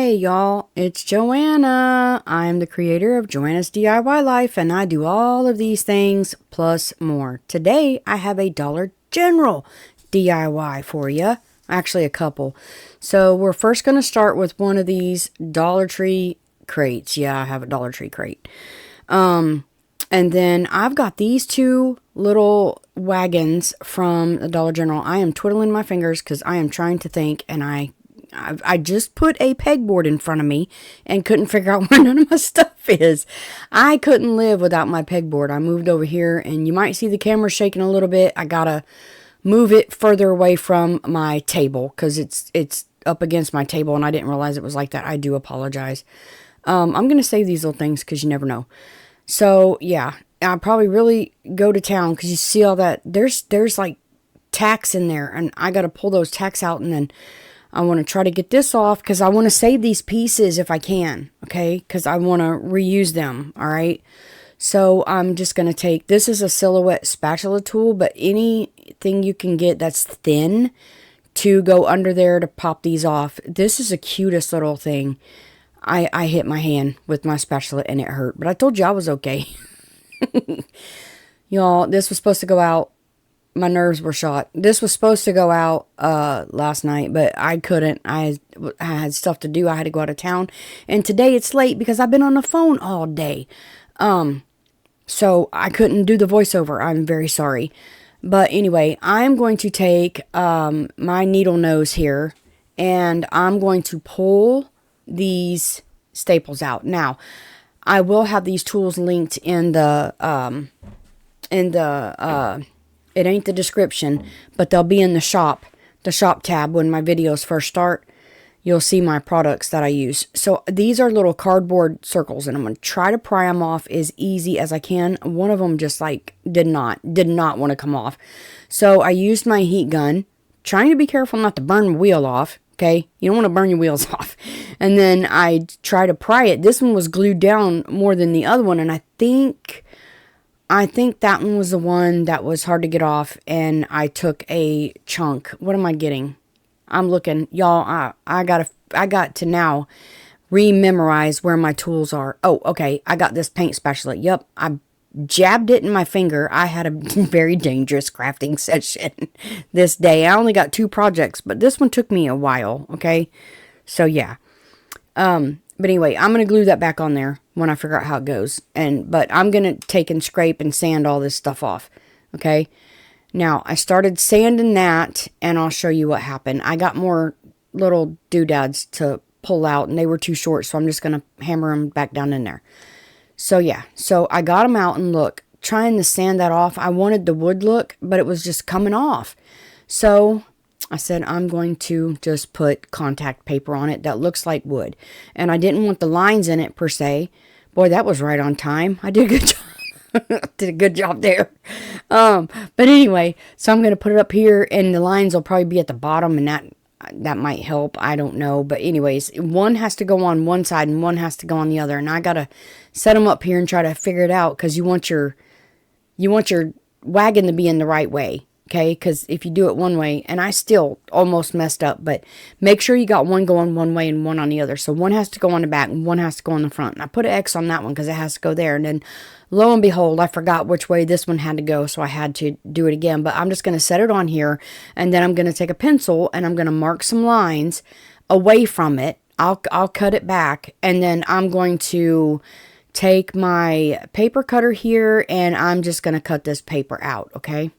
Hey y'all, it's Joanna. I'm the creator of Joanna's DIY Life and I do all of these things plus more. Today I have a Dollar General DIY for you. Actually a couple. So we're first going to start with one of these Dollar Tree crates. Yeah, I have a Dollar Tree crate. And then I've got these two little wagons from the Dollar General. I am twiddling my fingers because I am trying to think and I just put a pegboard in front of me and couldn't figure out where none of my stuff is. I couldn't live without my pegboard. I moved over here and you might see the camera shaking a little bit. I gotta move it further away from my table because it's up against my table and I didn't realize it was like that. I do apologize. I'm going to save these little things because you never know. So yeah, I'll probably really go to town because you see all that. There's like tacks in there and I got to pull those tacks out and then I want to try to get this off because I want to save these pieces if I can, okay? Because I want to reuse them, all right? So I'm just going to take, this is a silhouette spatula tool, but anything you can get that's thin to go under there to pop these off. This is the cutest little thing. I hit my hand with my spatula and it hurt, but I told you I was okay. Y'all, this was supposed to go out. My nerves were shot. This was supposed to go out last night, but I couldn't. I had stuff to do. I had to go out of town. And today it's late because I've been on the phone all day. So I couldn't do the voiceover. I'm very sorry. But anyway, I'm going to take my needle nose here and I'm going to pull these staples out. Now, I will have these tools linked in the it ain't the description, but they'll be in the shop tab when my videos first start. You'll see my products that I use. So these are little cardboard circles and I'm going to try to pry them off as easy as I can. One of them just like did not want to come off. So I used my heat gun, trying to be careful not to burn my wheel off. Okay, you don't want to burn your wheels off. And then I try to pry it. This one was glued down more than the other one and I think that one was the one that was hard to get off, and I took a chunk. What am I getting? I'm looking. Y'all, I got to now rememorize where my tools are. Oh, okay. I got this paint spatula. Yep, I jabbed it in my finger. I had a very dangerous crafting session this day. I only got 2 projects, but this one took me a while, okay? So, yeah. But anyway, I'm going to glue that back on there when I figure out how it goes. But I'm going to take and scrape and sand all this stuff off. Okay. Now, I started sanding that and I'll show you what happened. I got more little doodads to pull out and they were too short. So I'm just going to hammer them back down in there. So yeah. So I got them out and look, trying to sand that off. I wanted the wood look, but it was just coming off. So I said, I'm going to just put contact paper on it that looks like wood. And I didn't want the lines in it per se. Boy, that was right on time. I did a good job. Did a good job there. But anyway, so I'm going to put it up here and the lines will probably be at the bottom and that might help. I don't know. But anyways, one has to go on one side and one has to go on the other. And I got to set them up here and try to figure it out because you want your wagon to be in the right way. Okay, because if you do it one way, and I still almost messed up, but make sure you got one going one way and one on the other. So one has to go on the back and one has to go on the front. And I put an X on that one because it has to go there. And then lo and behold, I forgot which way this one had to go. So I had to do it again. But I'm just going to set it on here. And then I'm going to take a pencil and I'm going to mark some lines away from it. I'll cut it back. And then I'm going to take my paper cutter here and I'm just going to cut this paper out. Okay.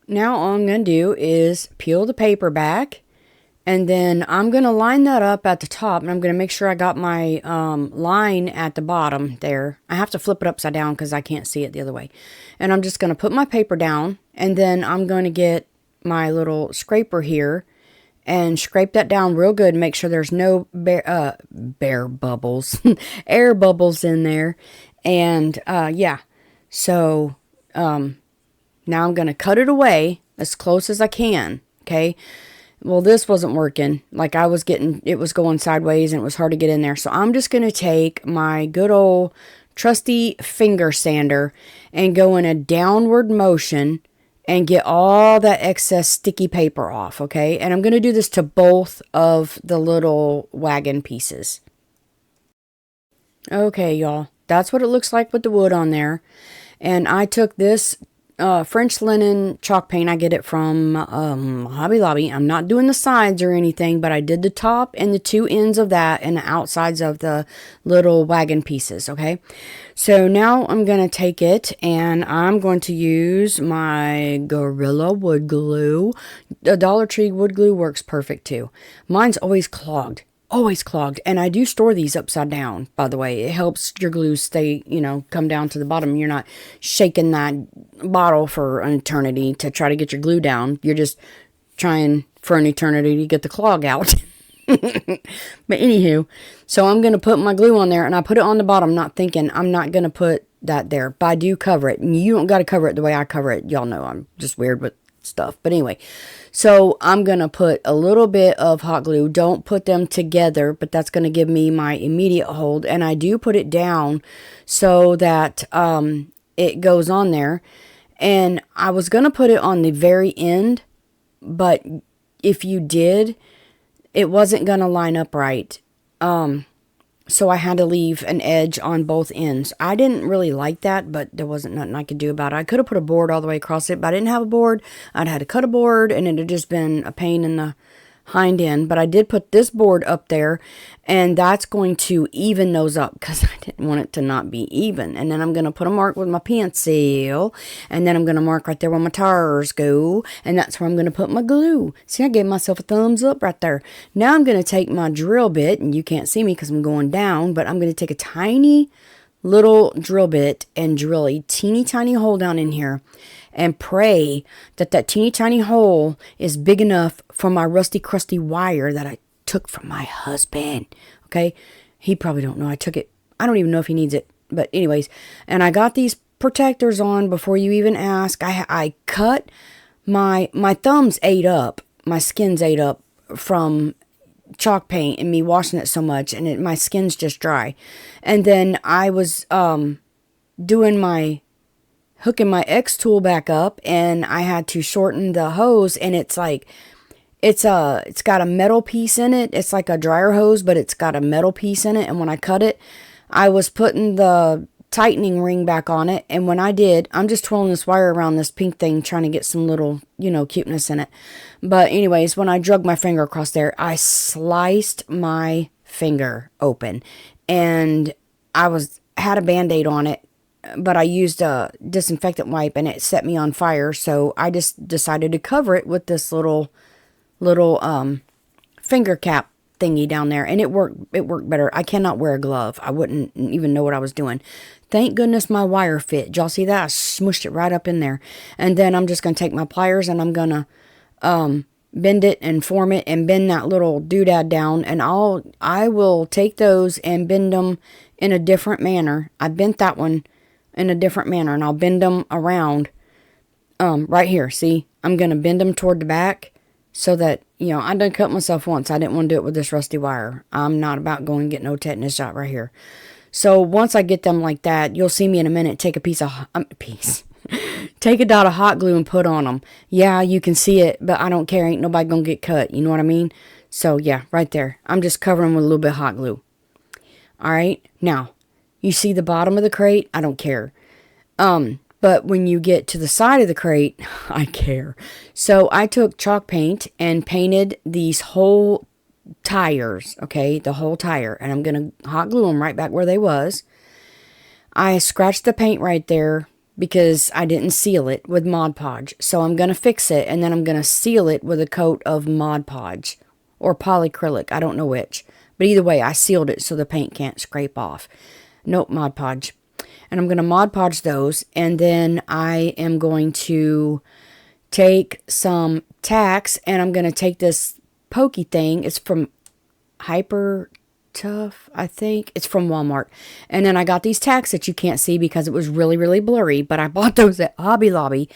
Now all I'm going to do is peel the paper back and then I'm going to line that up at the top and I'm going to make sure I got my line at the bottom there. I have to flip it upside down because I can't see it the other way. And I'm just going to put my paper down and then I'm going to get my little scraper here and scrape that down real good and make sure there's no air bubbles in there. And yeah, so now I'm going to cut it away as close as I can, okay? Well, this wasn't working. Like it was going sideways and it was hard to get in there. So I'm just going to take my good old trusty finger sander and go in a downward motion and get all that excess sticky paper off, okay? And I'm going to do this to both of the little wagon pieces. Okay, y'all. That's what it looks like with the wood on there. And I took this French linen chalk paint. I get it from Hobby Lobby. I'm not doing the sides or anything, but I did the top and the two ends of that and the outsides of the little wagon pieces, okay? So now I'm going to take it and I'm going to use my Gorilla wood glue. The Dollar Tree wood glue works perfect too. Mine's always clogged. Always clogged. And I do store these upside down, by the way. It helps your glue stay, come down to the bottom. You're not shaking that bottle for an eternity to try to get your glue down. You're just trying for an eternity to get the clog out. But anywho, so I'm going to put my glue on there, and I put it on the bottom, not thinking I'm not going to put that there. But I do cover it. And you don't got to cover it the way I cover it. Y'all know I'm just weird with stuff. But anyway, so I'm going to put a little bit of hot glue. Don't put them together, but that's going to give me my immediate hold. And I do put it down so that it goes on there. And I was going to put it on the very end, but if you did, it wasn't going to line up right. So I had to leave an edge on both ends. I didn't really like that, but there wasn't nothing I could do about it. I could have put a board all the way across it, but I didn't have a board. I'd had to cut a board, and it had just been a pain in the hind end. But I did put this board up there, and that's going to even those up because I didn't want it to not be even. And then I'm going to put a mark with my pencil, and then I'm going to mark right there where my tires go, and that's where I'm going to put my glue. See, I gave myself a thumbs up right there. Now I'm going to take my drill bit, and you can't see me because I'm going down, but I'm going to take a tiny little drill bit and drill a teeny tiny hole down in here and pray that that teeny tiny hole is big enough for my rusty crusty wire that I took from my husband. Okay, he probably don't know I took it. I don't even know if he needs it, but anyways, and I got these protectors on before you even ask. I cut my thumbs ate up, my skin's ate up from chalk paint and me washing it so much, and my skin's just dry. And then I was hooking my X tool back up, and I had to shorten the hose, and it's got a metal piece in it. It's like a dryer hose, but it's got a metal piece in it. And when I cut it, I was putting the tightening ring back on it, and when I did, I'm just twirling this wire around this pink thing trying to get some little cuteness in it. But anyways, when I drug my finger across there, I sliced my finger open, and I had a band-aid on it, but I used a disinfectant wipe and it set me on fire. So I just decided to cover it with this little finger cap thingy down there, and it worked better. I cannot wear a glove. I wouldn't even know what I was doing. Thank goodness my wire fit. Y'all see that? I smushed it right up in there. And then I'm just going to take my pliers, and I'm going to bend it and form it and bend that little doodad down, and I will take those and bend them in a different manner. I bent that one in a different manner, and I'll bend them around right here. See, I'm going to bend them toward the back so that, I done cut myself once. I didn't want to do it with this rusty wire. I'm not about going and get no tetanus shot right here. So once I get them like that, you'll see me in a minute take take a dot of hot glue and put on them. Yeah, you can see it, but I don't care. Ain't nobody gonna get cut. You know what I mean? So yeah, right there. I'm just covering with a little bit of hot glue. All right. Now, you see the bottom of the crate? I don't care. But when you get to the side of the crate, I care. So I took chalk paint and painted these whole tires, okay? The whole tire. And I'm going to hot glue them right back where they was. I scratched the paint right there because I didn't seal it with Mod Podge. So I'm going to fix it, and then I'm going to seal it with a coat of Mod Podge or polyacrylic. I don't know which. But either way, I sealed it so the paint can't scrape off. Nope, Mod Podge. And I'm going to Mod Podge those, and then I am going to take some tacks, and I'm going to take this pokey thing. It's from Hyper Tough, I think. It's from Walmart. And then I got these tacks that you can't see because it was really, really blurry, but I bought those at Hobby Lobby,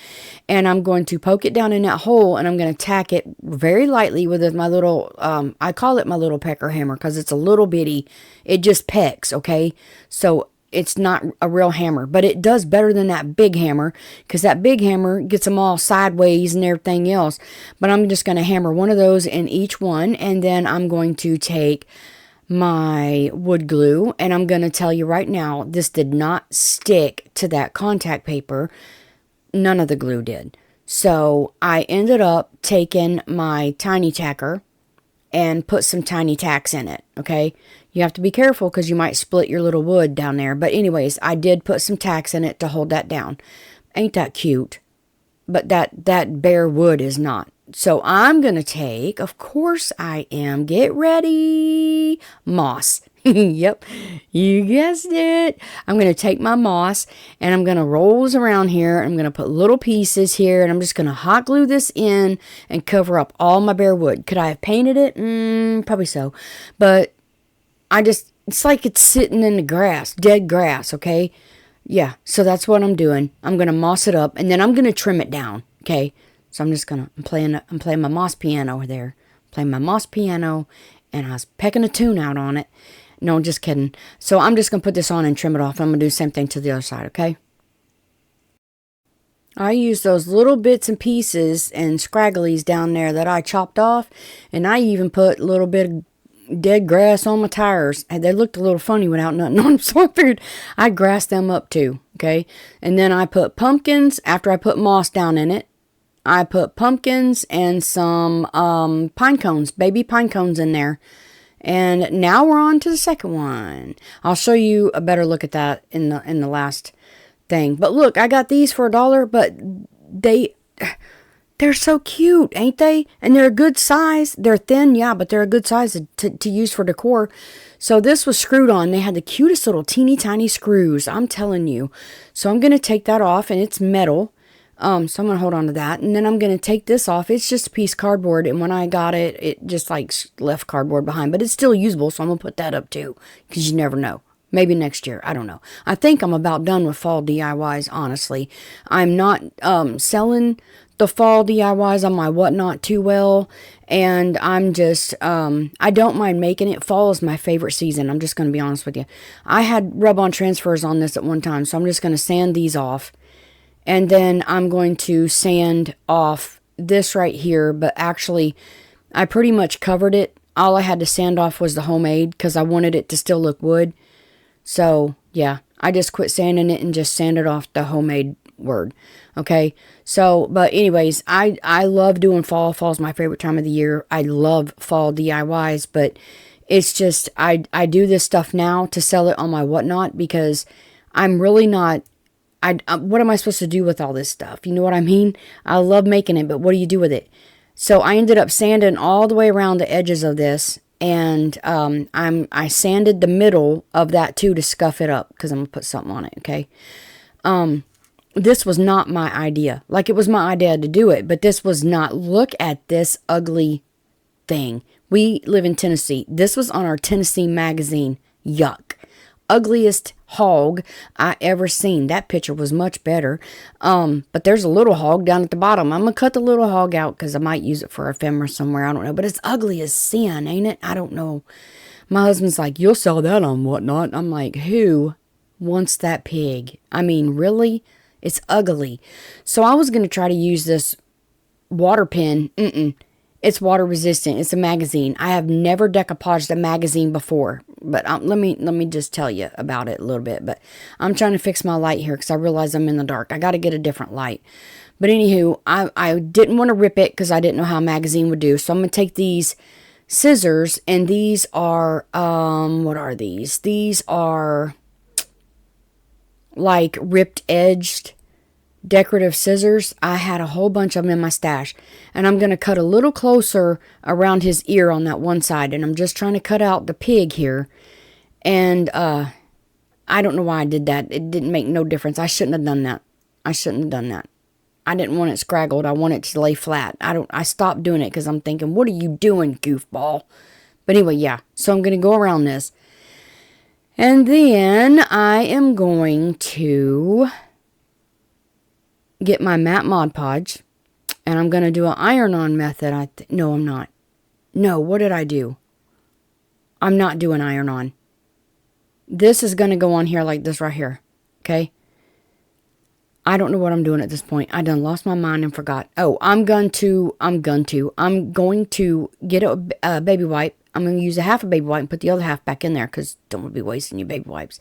and I'm going to poke it down in that hole, and I'm going to tack it very lightly with my little, I call it my little pecker hammer because it's a little bitty. It just pecks, okay? So it's not a real hammer, but it does better than that big hammer, because that big hammer gets them all sideways and everything else. But I'm just going to hammer one of those in each one, and then I'm going to take my wood glue, and I'm going to tell you right now, this did not stick to that contact paper. None of the glue did. So I ended up taking my tiny tacker and put some tiny tacks in it, okay? You have to be careful because you might split your little wood down there. But anyways, I did put some tacks in it to hold that down. Ain't that cute? But that bare wood is not. So I'm going to take, of course I am, get ready, moss. Yep, you guessed it. I'm going to take my moss and I'm going to roll this around here. I'm going to put little pieces here and I'm just going to hot glue this in and cover up all my bare wood. Could I have painted it? Probably so. But it's like it's sitting in the grass, dead grass, okay? Yeah, so that's what I'm doing. I'm going to moss it up and then I'm going to trim it down, okay? So I'm playing my moss piano over there. Playing my moss piano, and I was pecking a tune out on it. No, just kidding. So I'm just going to put this on and trim it off. I'm going to do the same thing to the other side, okay? I use those little bits and pieces and scragglies down there that I chopped off, and I even put a little bit of dead grass on my tires. They looked a little funny without nothing on them, so I figured I'd grass them up too, okay? And then I put pumpkins after I put moss down in it. I put pumpkins and some pine cones, baby pine cones in there. And now we're on to the second one. I'll show you a better look at that in the last thing. But look, I got these for $1, but they're so cute, ain't they? And they're a good size. They're thin, yeah, but they're a good size to use for decor. So this was screwed on. They had the cutest little teeny tiny screws, I'm telling you. So I'm going to take that off, and it's metal. So I'm going to hold on to that. And then I'm going to take this off. It's just a piece of cardboard. And when I got it, it just like left cardboard behind. But it's still usable. So I'm going to put that up too. Because you never know. Maybe next year. I don't know. I think I'm about done with fall DIYs, honestly. I'm not selling the fall DIYs on my whatnot too well. And I'm just, I don't mind making it. Fall is my favorite season. I'm just going to be honest with you. I had rub-on transfers on this at one time. So I'm just going to sand these off. And then I'm going to sand off this right here. But actually, I pretty much covered it. All I had to sand off was the homemade because I wanted it to still look wood. So, yeah, I just quit sanding it and just sanded off the homemade word. Okay, so, but anyways, I love doing fall. Fall's my favorite time of the year. I love fall DIYs, but it's just, I do this stuff now to sell it on my whatnot because I'm really not, what am I supposed to do with all this stuff? You know what I mean? I love making it, but what do you do with it? So I ended up sanding all the way around the edges of this, and I sanded the middle of that too to scuff it up because I'm gonna put something on it. Okay. This was not my idea. Like, it was my idea to do it, but this was not. Look at this ugly thing. We live in Tennessee. This was on our Tennessee magazine. Yuck. Ugliest hog I ever seen. That picture was much better. But there's a little hog down at the bottom. I'm going to cut the little hog out because I might use it for a ephemera somewhere. I don't know. But it's ugly as sin, ain't it? I don't know. My husband's like, you'll sell that on whatnot. I'm like, who wants that pig? I mean, really? It's ugly. So I was going to try to use this water pen. It's water resistant. It's a magazine. I have never decoupaged a magazine before, but let me just tell you about it a little bit. But I'm trying to fix my light here because I realize I'm in the dark. I got to get a different light. But anywho, I didn't want to rip it because I didn't know how a magazine would do. So I'm going to take these scissors, and these are, what are these? These are like ripped edged decorative scissors. I had a whole bunch of them in my stash, and I'm going to cut a little closer around his ear on that one side, and I'm just trying to cut out the pig here. And I don't know why I did that. It didn't make no difference. I shouldn't have done that. I didn't want it scraggled. I want it to lay flat. I stopped doing it because I'm thinking, what are you doing, goofball? But anyway, yeah. So I'm going to go around this, and then I am going to get my matte Mod Podge, and I'm going to do an iron-on method. No, I'm not. No, what did I do? I'm not doing iron-on. This is going to go on here like this right here. Okay. I don't know what I'm doing at this point. I done lost my mind and forgot. Oh, I'm going to get a baby wipe. I'm going to use a half a baby wipe and put the other half back in there because don't want to be wasting your baby wipes.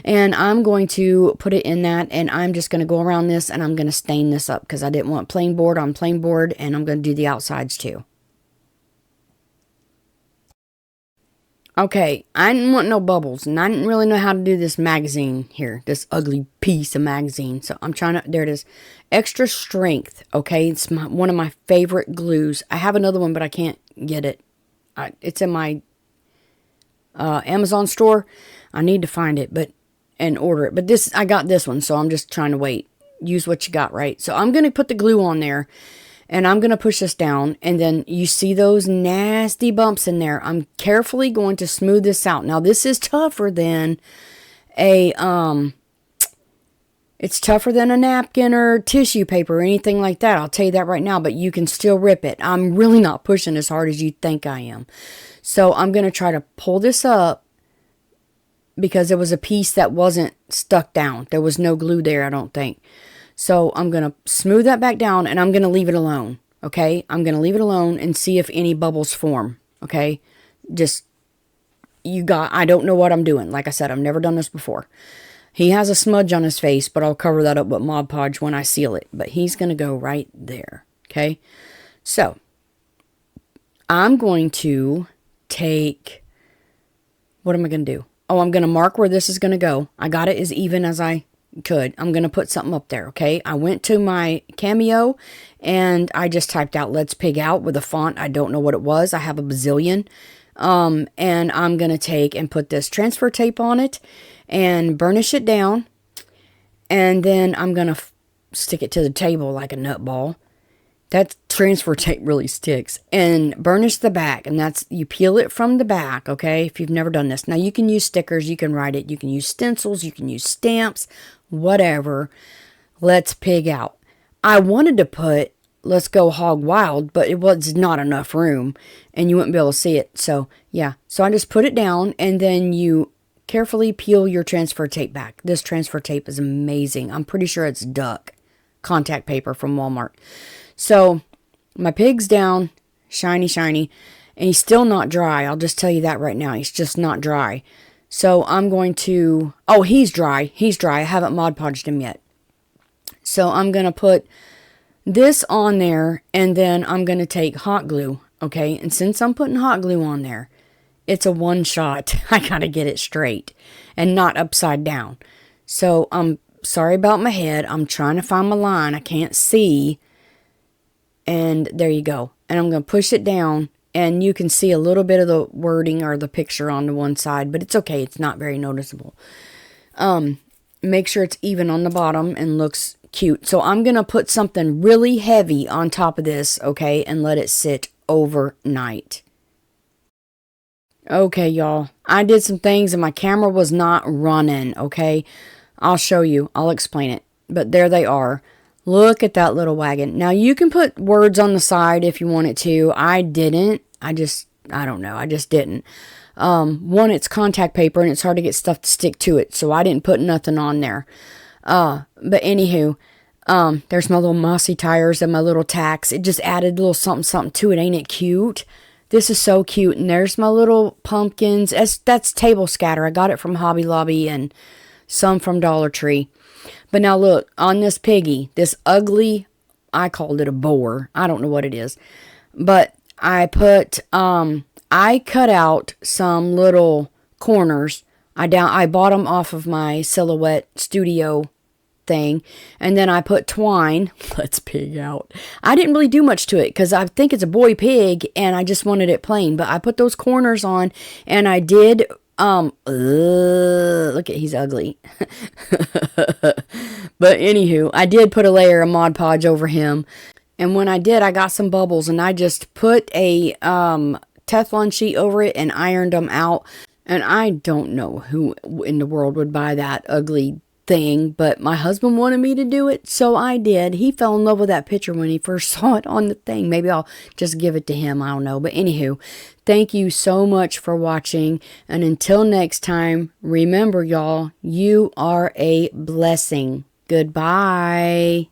And I'm going to put it in that, and I'm just going to go around this, and I'm going to stain this up because I didn't want plain board on plain board, and I'm going to do the outsides too. Okay, I didn't want no bubbles, and I didn't really know how to do this magazine here, this ugly piece of magazine. So I'm trying to, there it is, extra strength, okay? It's one of my favorite glues. I have another one, but I can't get it. It's in my Amazon store. I need to find it and order it. But I got this one, so I'm just trying to wait. Use what you got, right? So I'm going to put the glue on there. And I'm going to push this down, and then you see those nasty bumps in there. I'm carefully going to smooth this out. Now, this is tougher than it's tougher than a napkin or tissue paper or anything like that. I'll tell you that right now, but you can still rip it. I'm really not pushing as hard as you think I am. So I'm going to try to pull this up because there was a piece that wasn't stuck down. There was no glue there, I don't think. So I'm going to smooth that back down, and I'm going to leave it alone, okay? I'm going to leave it alone and see if any bubbles form, okay? I don't know what I'm doing. Like I said, I've never done this before. He has a smudge on his face, but I'll cover that up with Mod Podge when I seal it. But he's going to go right there, okay? So I'm going to take, what am I going to do? Oh, I'm going to mark where this is going to go. I got it as even as I could. I'm going to put something up there, okay? I went to my Cameo, and I just typed out Let's Pig Out with a font. I don't know what it was. I have a bazillion. And I'm going to take and put this transfer tape on it and burnish it down. And then I'm going to stick it to the table like a nutball. That transfer tape really sticks. And burnish the back. And that's, you peel it from the back, okay? If you've never done this. Now, you can use stickers. You can write it. You can use stencils. You can use stamps. Whatever. Let's Pig Out. I wanted to put Let's Go Hog Wild, but it was not enough room. And you wouldn't be able to see it. So, yeah. So I just put it down. And then you carefully peel your transfer tape back. This transfer tape is amazing. I'm pretty sure it's duck contact paper from Walmart. So, my pig's down, shiny, shiny, and he's still not dry. I'll just tell you that right now. He's just not dry. So, I'm going to, oh, he's dry. He's dry. I haven't Mod Podged him yet. So, I'm going to put this on there, and then I'm going to take hot glue, okay? And since I'm putting hot glue on there, it's a one shot. I got to get it straight and not upside down. So, I'm sorry about my head. I'm trying to find my line. I can't see. And there you go. And I'm going to push it down, and you can see a little bit of the wording or the picture on the one side, but it's okay. It's not very noticeable. Make sure it's even on the bottom and looks cute. So I'm going to put something really heavy on top of this, okay, and let it sit overnight. Okay, y'all. I did some things and my camera was not running, okay? I'll show you. I'll explain it. But there they are. Look at that little wagon. Now, you can put words on the side if you want it to. I didn't. I don't know. I just didn't. One, it's contact paper, and it's hard to get stuff to stick to it, so I didn't put nothing on there. But anywho, there's my little mossy tires and my little tacks. It just added a little something, something to it. Ain't it cute? This is so cute. And there's my little pumpkins. That's table scatter. I got it from Hobby Lobby and some from Dollar Tree. But now look, on this piggy, this ugly, I called it a boar. I don't know what it is. But I cut out some little corners. I bought them off of my Silhouette Studio thing. And then I put twine. Let's Pig Out. I didn't really do much to it because I think it's a boy pig and I just wanted it plain. But I put those corners on and I did... look at, he's ugly. But anywho, I did put a layer of Mod Podge over him. And when I did, I got some bubbles and I just put a Teflon sheet over it and ironed them out. And I don't know who in the world would buy that ugly thing, but my husband wanted me to do it, so I did. He fell in love with that picture when he first saw it on the thing. Maybe I'll just give it to him. I don't know. But anywho, thank you so much for watching. And until next time, remember, y'all, you are a blessing. Goodbye.